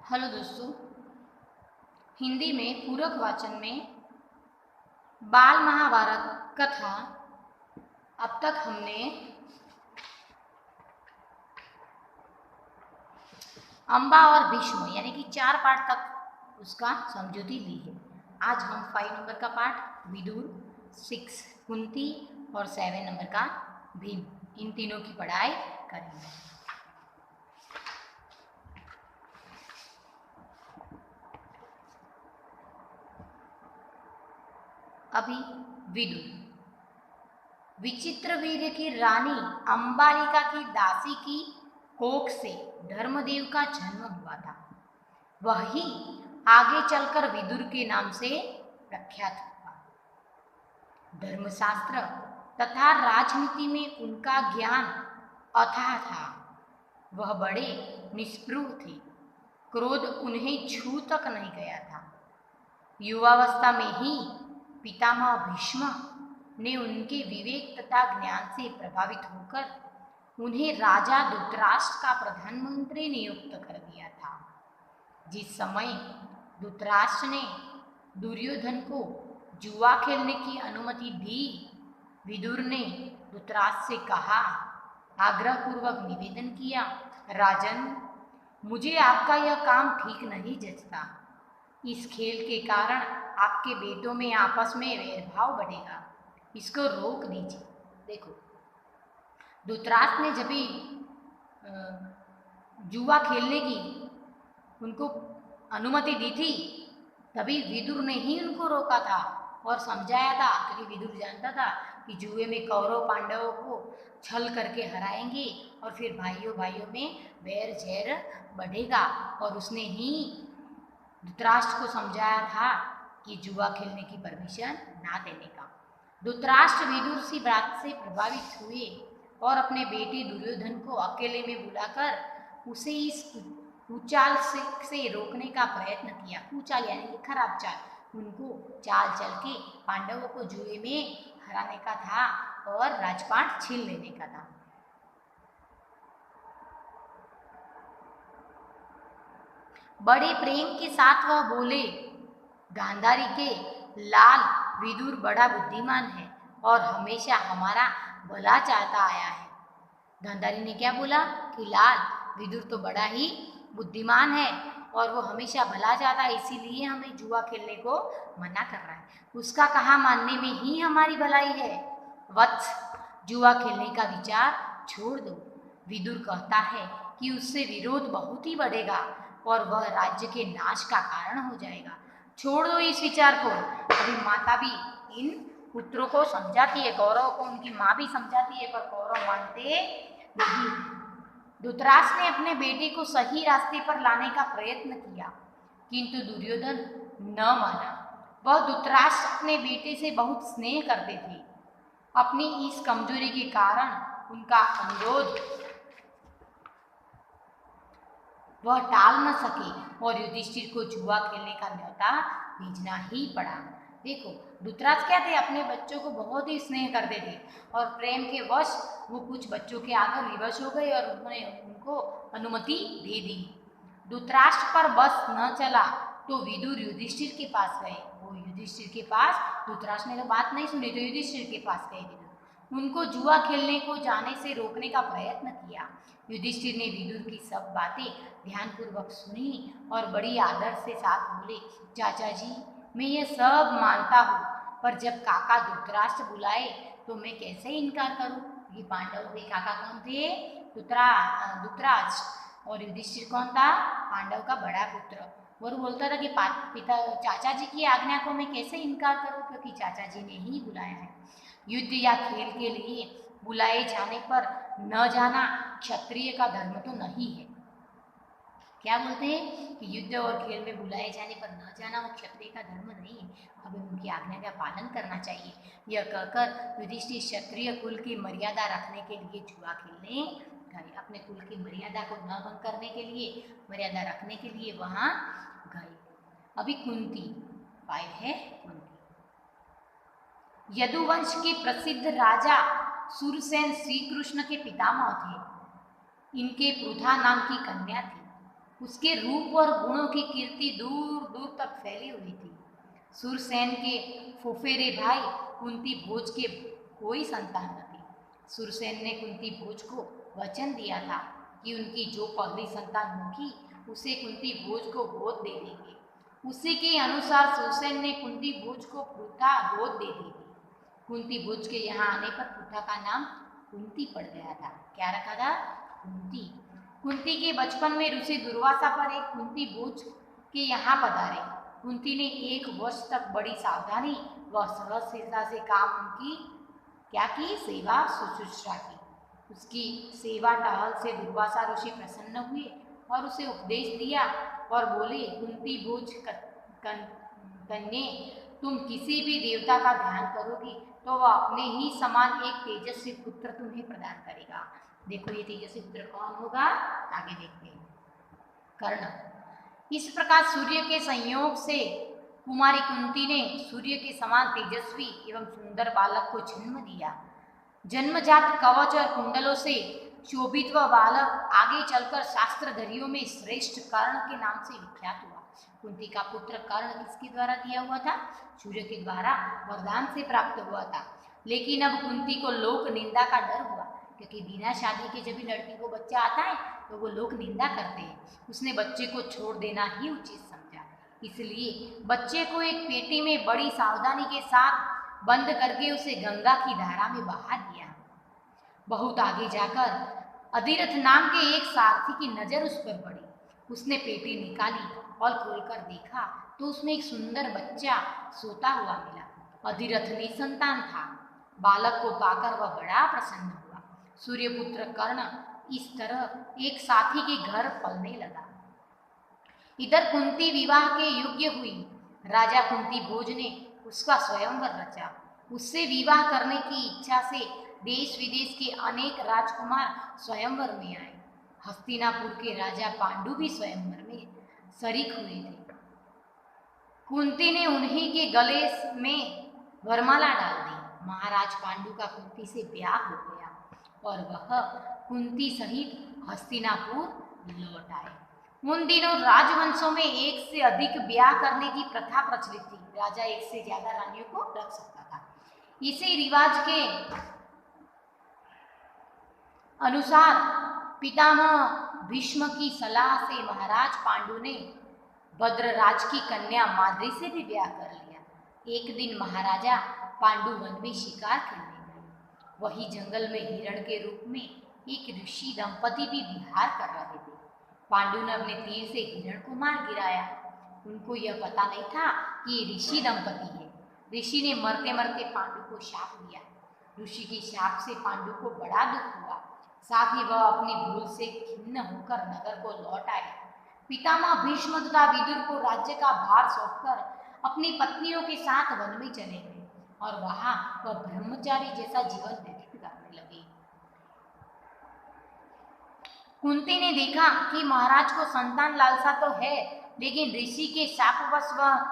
Hello दोस्तों, हिंदी में पूरक वाचन में बाल महाभारत कथा अब तक हमने अम्बा और भीष्म यानी कि 4 पार्ट तक उसका समझौती ली है। आज हम 5 नंबर का पार्ट विदुर, 6 कुंती और 7 नंबर का भीम, इन तीनों की पढ़ाई करेंगे। अभी विदुर। विचित्र वीर्य की रानी अंबालिका की दासी की कोख से धर्मदेव का जन्म हुआ था। वही आगे चलकर विदुर के नाम से प्रख्यात हुआ। धर्मशास्त्र तथा राजनीति में उनका ज्ञान अथाह था। वह बड़े निस्पृह थे। क्रोध उन्हें छू तक नहीं गया था। युवावस्था में ही पितामह भीष्म ने उनके विवेक तथा ज्ञान से प्रभावित होकर उन्हें राजा धृतराष्ट्र का प्रधानमंत्री नियुक्त कर दिया था। जिस समय धृतराष्ट्र ने दुर्योधन को जुआ खेलने की अनुमति दी, विदुर ने धृतराष्ट्र से कहा, आग्रहपूर्वक निवेदन किया, राजन, मुझे आपका यह काम ठीक नहीं जचता। इस खेल के कारण आपके बेटों में आपस में वैरभाव बढ़ेगा। इसको रोक दीजिए। देखो, धृतराष्ट्र ने जब भी जुआ खेलने की उनको अनुमति दी थी, तभी विदुर ने ही उनको रोका था और समझाया था, क्योंकि विदुर जानता था कि जुए में कौरव पांडवों को छल करके हराएंगे और फिर भाइयों भाइयों में बैर झैर बढ़ेगा। और उसने ही धृतराष्ट्र को समझाया था कि जुआ खेलने की परमिशन ना देने का। धृतराष्ट्र विदुर की बात से प्रभावित हुए और अपने बेटे दुर्योधन को अकेले में बुलाकर उसे इस कुचाल से रोकने का प्रयत्न किया। कुचाल यानी कि खराब चाल, उनको चाल चल के पांडवों को जुए में हराने का था और राजपाट छीन लेने का था। बड़े प्रेम के साथ वह बोले, गांधारी के लाल विदुर बड़ा बुद्धिमान है और हमेशा हमारा भला चाहता आया है। गांधारी ने क्या बोला कि लाल विदुर तो बड़ा ही बुद्धिमान है और वो हमेशा भला चाहता है, इसीलिए हमें जुआ खेलने को मना कर रहा है। उसका कहा मानने में ही हमारी भलाई है। वत्स, जुआ खेलने का विचार छोड़ दो। विदुर कहता है कि उससे विरोध बहुत ही बढ़ेगा और वह राज्य के नाश का कारण हो जाएगा। छोड़ दो इस विचार को। अभी माता भी इन पुत्रों को समझाती है, कौरव को उनकी माँ भी समझाती है, पर कौरव मानते नहीं। धृतराष्ट्र ने अपने बेटे को सही रास्ते पर लाने का प्रयत्न किया, किंतु दुर्योधन न माना। वह धृतराष्ट्र अपने बेटे से बहुत स्नेह करते थे। अपनी इस कमजोरी के कारण उनका अनुरोध वह टाल न सके और युधिष्ठिर को जुआ खेलने का न्योता भेजना ही पड़ा। देखो, धृतराष्ट्र क्या थे, अपने बच्चों को बहुत ही स्नेह करते थे और प्रेम के वश वो कुछ बच्चों के आगे विवश हो गए और उन्होंने उनको अनुमति दे दी। धृतराष्ट्र पर बस न चला तो विदुर युधिष्ठिर के पास गए। वो युधिष्ठिर के पास, धृतराष्ट्र ने तो बात नहीं सुनी तो युधिष्ठिर के पास गए विदुर। उनको जुआ खेलने को जाने से रोकने का प्रयत्न किया। युधिष्ठिर ने विदुर की सब बातें ध्यानपूर्वक सुनी और बड़ी आदर से साथ बोले, चाचा जी, मैं ये सब मानता हूँ, पर जब काका धृतराष्ट्र बुलाए तो मैं कैसे इनकार करूँ। ये पांडवों के काका कौन थे? धृतराष्ट्र। और युधिष्ठिर कौन था? पांडव का बड़ा पुत्र। वो बोलता था कि पिता चाचा जी की आज्ञा को मैं कैसे इनकार करूँ, क्योंकि चाचा जी ने ही बुलाया है। युद्ध या खेल के लिए बुलाए जाने पर न जाना क्षत्रिय का धर्म तो नहीं है। क्या बोलते हैं कि युद्ध और खेल में बुलाए जाने पर न जाना वो क्षत्रिय का धर्म नहीं है, हमें उनकी आज्ञा का पालन करना चाहिए। यह कहकर युधिष्ठिर क्षत्रिय कुल की मर्यादा रखने के लिए जुआ खेलने गए। अपने कुल की मर्यादा को न भंग करने के लिए, मर्यादा रखने के लिए वहां गए। अभी कुंती 5 है। कुंती यदुवंश के प्रसिद्ध राजा सूरसेन श्री कृष्ण के पितामह थे। इनके पृथा नाम की कन्या थी। उसके रूप और गुणों की कीर्ति दूर दूर तक फैली हुई थी। सुरसेन के फुफेरे भाई कुंती भोज के कोई संतान न थी। सुरसेन ने कुंती भोज को वचन दिया था कि उनकी जो पहली संतान होगी उसे कुंती भोज को गोद दे देंगे। उसी के अनुसार सुरसेन ने कुंती भोज को पृथा गोद दे दी थी। कुंती भोज के यहाँ आने पर पृथा का नाम कुंती पड़ गया था। क्या रखा था? कुंती। कुंती के बचपन में ऋषि दुर्वासा पर एक कुंती भोज के यहाँ पधारे। कुंती ने 1 वर्ष तक बड़ी सावधानी व सहनशीलता से काम उनकी क्या की? सेवा शुश्रूषा की। उसकी सेवा टहल से दुर्वासा ऋषि प्रसन्न हुए और उसे उपदेश दिया और बोले, कुंती भोज कन्ये, तुम किसी भी देवता का ध्यान करोगी तो वह अपने ही समान एक तेजस्वी पुत्र तुम्हें प्रदान करेगा। देखो ये तेजस्वी पुत्र कौन होगा, आगे देखते हैं। कर्ण। इस प्रकार सूर्य के संयोग से कुमारी कुंती ने सूर्य के समान तेजस्वी एवं सुंदर बालक को जन्म दिया। जन्मजात कवच और कुंडलों से शोभित वह बालक आगे चलकर शास्त्रधरियों में श्रेष्ठ कर्ण के नाम से विख्यात हुआ। कुंती का पुत्र कर्ण किसके द्वारा दिया हुआ था? सूर्य के द्वारा वरदान से प्राप्त हुआ था। लेकिन अब कुंती को लोक निंदा का डर हुआ, क्योंकि बिना शादी के जब भी लड़की को बच्चा आता है तो वो लोग निंदा करते हैं। उसने बच्चे को छोड़ देना ही उचित समझा, इसलिए बच्चे को एक पेटी में बड़ी सावधानी के साथ बंद करके उसे गंगा की धारा में बहा दिया। बहुत आगे जाकर अधिरथ नाम के एक सारथी की नजर उस पर पड़ी। उसने पेटी निकाली और खोलकर देखा तो उसमें एक सुंदर बच्चा सोता हुआ मिला। अधिरथ निसंतान था। बालक को पाकर वह बड़ा प्रसन्न हुआ। सूर्यपुत्र कर्ण इस तरह एक साथी के घर पलने लगा। इधर कुंती विवाह के योग्य हुई। राजा कुंती भोज ने उसका स्वयंवर रचा। उससे विवाह करने की इच्छा से देश विदेश के अनेक राजकुमार स्वयंवर में आए। हस्तिनापुर के राजा पांडु भी स्वयंवर में शरीक हुए थे। कुंती ने उन्हीं के गले में वरमाला डाल दी। महाराज पांडु का कुंती से ब्याह हो गया और वह कुंती सहित हस्तिनापुर लौट आए। उन दिनों राजवंशों में एक से अधिक ब्याह करने की प्रथा प्रचलित थी। राजा एक से ज्यादा रानियों को रख सकता था। इसी रिवाज के अनुसार पितामह भीष्म की सलाह से महाराज पांडु ने भद्रराज की कन्या माद्री से भी ब्याह कर लिया। एक दिन महाराजा पांडु वन में शिकार खेलने गए। वही जंगल में हिरण के रूप में एक ऋषि दंपति भी विहार कर रहे थे। पांडु ने अपने तीर से हिरण को मार गिराया। उनको यह पता नहीं था कि ये ऋषि दंपति है। ऋषि ने मरते मरते पांडु को शाप दिया। ऋषि के शाप से पांडु को बड़ा दुख हुआ। साथ ही वह अपनी भूल से खिन्न होकर नगर को लौट आए। पितामह भीष्म तथा विदुर को राज्य का भार सौंपकर अपनी पत्नियों के साथ वन में चले गए और वहां वह ब्रह्मचारी जैसा जीवन व्यतीत करने लगे। कुंती ने देखा कि महाराज को संतान लालसा तो है, लेकिन ऋषि के शापवश वह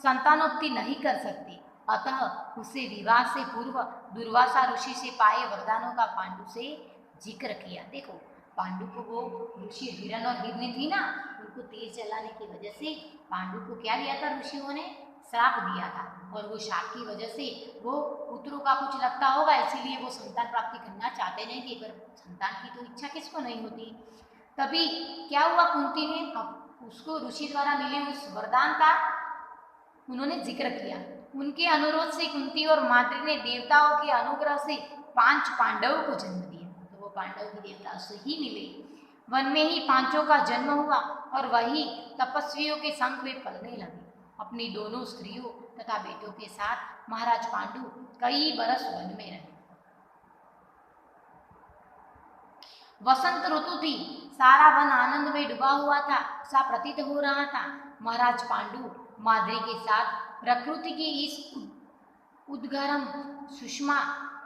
संतानोत्पत्ति नहीं कर सकती। अतः उसे विवाह से पूर्व दुर्वासा ऋषि से पाए वरदानों का पांडु से जिक्र किया। देखो पांडु को वो ऋषि हिरण और हिरनी थी ना, उनको तीर चलाने की वजह से पांडु को क्या दिया था? ऋषियों ने श्राप दिया था और वो श्राप की वजह से वो पुत्रों का कुछ लगता होगा, इसीलिए वो संतान प्राप्ति करना चाहते नहीं थे। पर संतान की तो इच्छा किसको नहीं होती। तभी क्या हुआ, कुंती ने उसको ऋषि द्वारा मिले उस वरदान का उन्होंने जिक्र किया। उनके अनुरोध से कुंती और माद्री ने देवताओं के अनुग्रह से 5 पांडवों को जन्म दिया। तो वो पांडव भी देवताओं से ही मिले। वन में ही 5 का जन्म हुआ और वही तपस्वियों के संग वे पलने लगे। अपनी दोनों स्त्रियों तथा बेटों के साथ महाराज पांडु कई बरस वन में रहे। वसंत ऋतु थी। सारा वन आनंद में डूबा हुआ था, सा प्रतीत हो रहा था। महाराज पांडु माद्री के साथ प्रकृति की इस उद्गरम सुषमा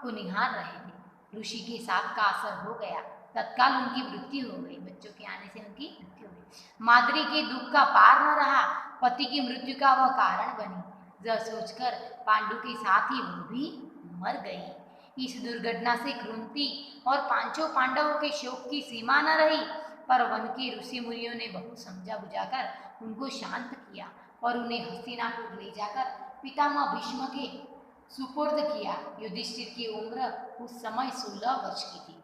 को निहार रहे थे। ऋषि के साथ का असर हो गया, तत्काल उनकी मृत्यु हो गई। बच्चों के आने से उनकी मृत्यु हो गई। माद्री के दुख का पार न रहा, पति की मृत्यु का वह कारण बनी। यह सोचकर पांडु के साथ ही वो भी मर गई। इस दुर्घटना से कुंती और 5 पांडवों के शोक की सीमा न रही। पर वन के ऋषि मुनियों ने बहुत समझा बुझाकर उनको शांत किया और उन्हें हस्तिनापुर ले जाकर पितामह भीष्म के सुपुर्द किया। युधिष्ठिर की उम्र उस समय 16 वर्ष की थी।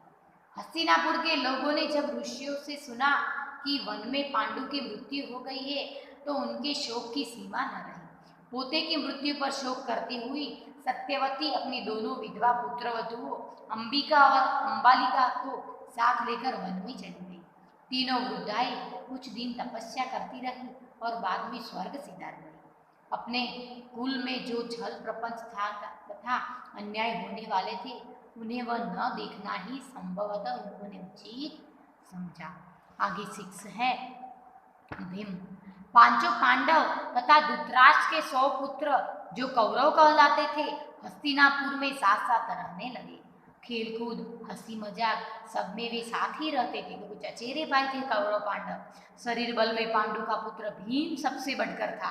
हस्तिनापुर के लोगों ने जब ऋषियों से सुना कि वन में पांडु की मृत्यु हो गई है तो उनके शोक की सीमा न रही। पोते की मृत्यु पर शोक करती हुई सत्यवती अपनी दोनों विधवा पुत्रवधुओं अंबिका और अंबालिका को साथ लेकर वन में चली गई। तीनों वृद्धाएं कुछ दिन तपस्या करती रही और बाद में स्वर्ग सिधार गई। अपने कुल में जो छल प्रपंच था तथा अन्याय होने वाले थे उन्हें वह न देखना ही संभवतः उन्होंने उचित समझा। आगे 6 है भीम। पांचों पांडव तथा धृतराष्ट्र के 100 पुत्र जो कौरव कहलाते थे हस्तिनापुर में साथ साथ रहने लगे। खेलकूद हंसी मजाक सब में वे साथ ही रहते थे क्योंकि चचेरे भाई थे कौरव पांडव। शरीर बल में पांडु का पुत्र भीम सबसे बढ़कर था।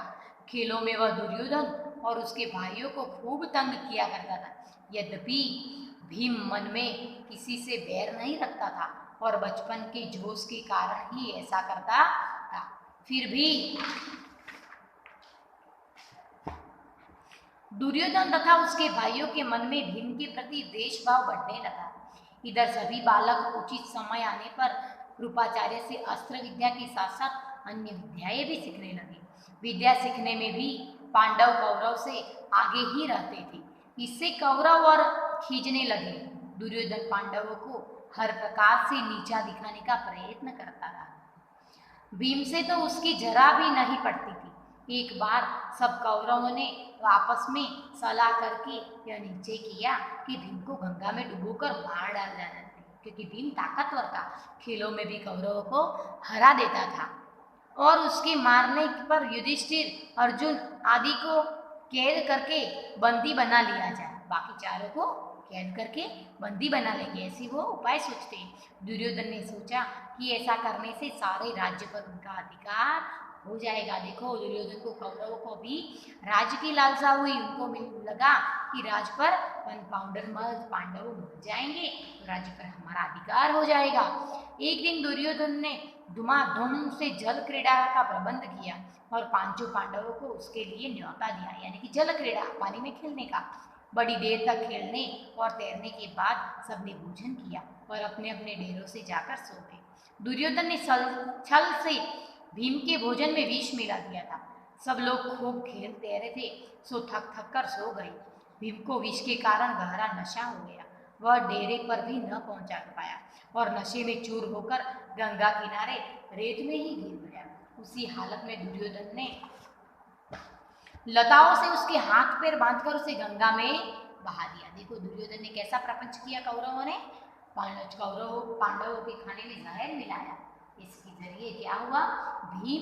खेलों में वह दुर्योधन और उसके भाइयों को खूब तंग किया करता था। यद्यपि भीम मन में किसी से बैर नहीं रखता था और बचपन के जोश के कारण ही ऐसा करता था। फिर भी दुर्योधन तथा उसके भाइयों के मन में भीम के प्रति द्वेष भाव बढ़ने लगा। इधर सभी बालक उचित समय आने पर कृपाचार्य से अस्त्र विद्या के साथ साथ अन्य विद्याएं भी सीखने लगे। विद्या सीखने में भी पांडव कौरव से आगे ही रहते थे। इससे कौरव और खींचने लगे। दुर्योधन पांडवों को हर प्रकार से नीचा दिखाने का प्रयत्न करता रहा। भीम से तो उसकी जरा भी नहीं पड़ती थी। एक बार सब कौरवों ने आपस में सलाह करके यह निश्चय किया कि भीम को गंगा में डुबोकर मार डाल जाना चाहिए क्योंकि भीम ताकतवर था। खेलों में भी कौरवों को हरा देता था और उसके मारने पर युधिष्ठिर अर्जुन आदि को कैद करके बंदी बना लिया जाए। बाकी चारों को कैद करके बंदी बना लेंगे, ऐसी वो उपाय सोचते। दुर्योधन ने सोचा कि ऐसा करने से सारे राज्य पर उनका अधिकार हो जाएगा। देखो दुर्योधन को कौरवों को भी राज्य की लालसा हुई। उनको लगा कि राज्य पर पांडव मर जाएंगे तो राज्य पर हमारा अधिकार हो जाएगा। एक दिन दुर्योधन ने धुमाधुम से जल क्रीड़ा का प्रबंध किया और पांचों पांडवों को उसके लिए न्योता दिया, यानी कि जल क्रीड़ा पानी में खेलने का। बड़ी देर तक खेलने और तैरने के बाद सबने भोजन किया और अपने अपने डेरों से जाकर सो गए। दुर्योधन ने छल से भीम के भोजन में विष मिला दिया था। सब लोग खूब खेल तैरे थे सो थक थक कर सो गए। भीम को विष के कारण गहरा नशा हो गया। वह डेरे पर भी न पहुंचा पाया और नशे में चूर होकर गंगा किनारे रेत में ही गिर गया। उसी हालत में दुर्योधन ने लताओं से उसके हाथ पैर बांधकर उसे गंगा में बहा दिया। देखो दुर्योधन ने कैसा प्रपंच किया। कौरवों ने पांडवों के खाने में जहर मिलाया। इसके जरिए क्या हुआ, भीम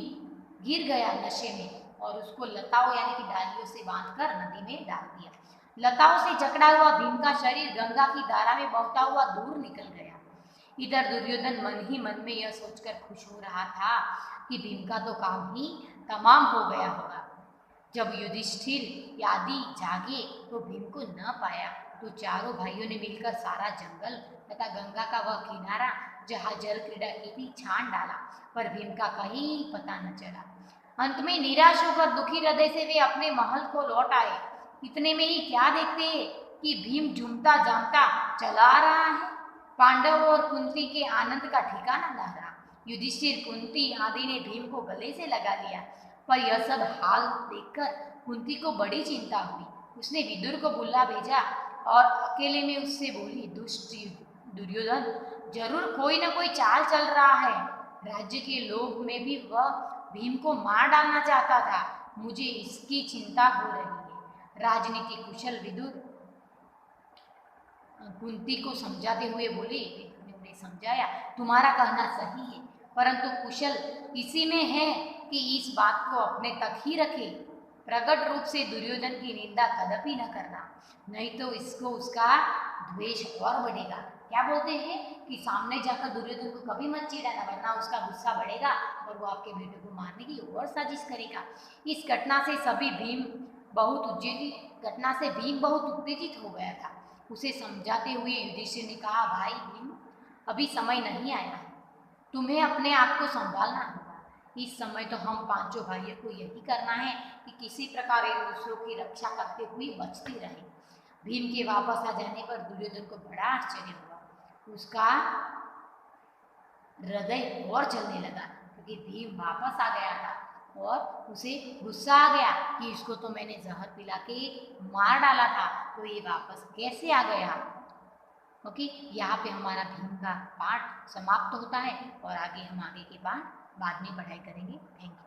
गिर गया नशे में और उसको लताओं यानी कि डालियों से बांधकर नदी में डाल दिया। लताओं से जकड़ा हुआ भीम का शरीर गंगा की धारा में बहता हुआ दूर निकल गया। इधर दुर्योधन मन ही मन में यह सोचकर खुश हो रहा था कि भीम का तो काम ही तमाम हो गया होगा। जब युधिष्ठिर आदि जागे तो भीम को न पाया तो चारों भाइयों ने मिलकर सारा जंगल तथा गंगा का वह किनारा जहाँ जल क्रीड़ा की थी छान डाला, पर भीम का कहीं पता न चला। अंत में निराश होकर दुखी हृदय से वे अपने महल को लौट आए। इतने में ही क्या देखते हैं कि भीम झूमता जामता चला रहा है। पांडव और कुंती के आनंद का ठिकाना न रहा। युधिष्ठिर कुंती आदि ने भीम को गले से लगा लिया, पर यह सब हाल देखकर कुंती को बड़ी चिंता हुई। उसने विदुर को बुला भेजा और अकेले में उससे बोली, दुष्ट दुर्योधन, जरूर कोई न कोई चाल चल रहा है। राज्य के लोभ में भी वह भीम को मार डालना चाहता था। मुझे इसकी चिंता हो रही है। राजनीति कुशल विदुर कुंती को समझाते हुए बोले, उन्हें समझाया, तुम्हारा कहना सही है, परंतु कुशल इसी में है कि इस बात को अपने तक ही रखे। प्रकट रूप से दुर्योधन की निंदा कदापि न करना, नहीं तो इसको उसका द्वेष और बढ़ेगा। क्या बोलते हैं कि सामने जाकर दुर्योधन को कभी मत चिढ़ाना, वरना उसका गुस्सा बढ़ेगा और वो आपके बेटे को मारने की और साजिश करेगा। इस घटना से भीम बहुत उत्तेजित हो गया था। उसे समझाते हुए युधिष्ठिर ने कहा, भाई भीम, अभी समय नहीं आया है। तुम्हें अपने आप को संभालना होगा। इस समय तो हम पांचों भाइयों को यही करना है कि किसी प्रकार एक दूसरों की रक्षा करते हुए बचते रहें। भीम के वापस आ जाने पर दुर्योधन को बड़ा आश्चर्य हुआ। उसका हृदय और जलने लगा क्योंकि भीम वापस आ गया था और उसे गुस्सा आ गया कि इसको तो मैंने जहर पिला के मार डाला था, तो ये वापस कैसे आ गया। ओके, यहाँ पे हमारा भीम का पाठ समाप्त होता है और आगे हम आगे के बाद में पढ़ाई करेंगे। Thank you.